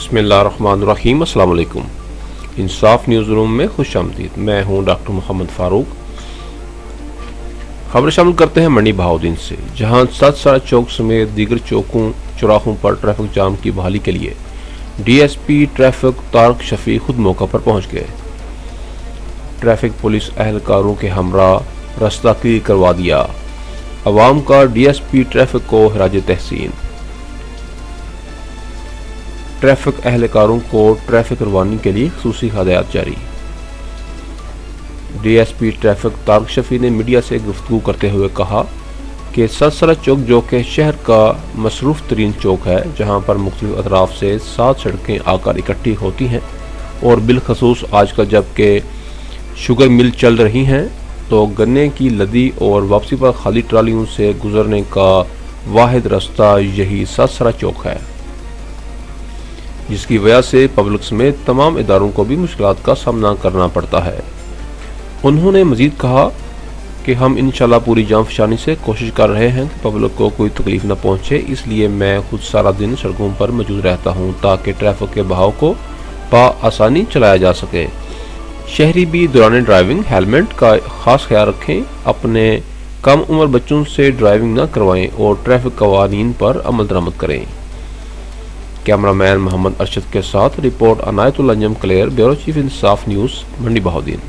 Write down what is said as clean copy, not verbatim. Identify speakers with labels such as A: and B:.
A: بسم اللہ الرحمن الرحیم۔ السلام علیکم۔ انصاف نیوز روم میں خوش آمدید۔ میں ہوں ڈاکٹر محمد فاروق۔ خبر شامل کرتے ہیں منڈی بہاؤدین سے، جہاں 7 سارا چوک سمیت دیگر چوراہوں پر ٹریفک جام کی بحالی کے لیے D S P traffic Tariq Shafi خود موقع پر پہنچ گئے۔ ٹریفک پولیس اہلکاروں کے ہمراہ راستہ کلیئر کروا دیا۔ عوام کا ڈی ایس پی ٹریفک کو خراج تحسین۔ ٹریفک اہلکاروں کو ٹریفک روانی کے لیے خصوصی ہدایات جاری۔ D S P traffic Tariq Shafi نے میڈیا سے گفتگو کرتے ہوئے کہا کہ 7 سارا چوک جو کہ شہر کا مصروف ترین چوک ہے، جہاں پر مختلف اطراف سے 7 سڑکیں آ کر اکٹھی ہوتی ہیں، اور بالخصوص آج کل جب کہ شوگر مل چل رہی ہیں تو گنے کی لدی اور واپسی پر خالی ٹرالیوں سے گزرنے کا واحد راستہ یہی 7 سارا چوک ہے، جس کی وجہ سے پبلک سمیت تمام اداروں کو بھی مشکلات کا سامنا کرنا پڑتا ہے۔ انہوں نے مزید کہا کہ ہم انشاءاللہ پوری جان فشانی سے کوشش کر رہے ہیں کہ پبلک کو کوئی تکلیف نہ پہنچے، اس لیے میں خود سارا دن سڑکوں پر موجود رہتا ہوں تاکہ ٹریفک کے بہاؤ کو آسانی چلایا جا سکے۔ شہری بھی دوران ڈرائیونگ ہیلمٹ کا خاص خیال رکھیں، اپنے کم عمر بچوں سے ڈرائیونگ نہ کروائیں اور ٹریفک قوانین پر عمل درآمد کریں۔ کیمرہ مین محمد ارشد کے ساتھ رپورٹ عنایت اللہ انجم کلیر، بیورو چیف انصاف نیوز، منڈی بہاؤدین۔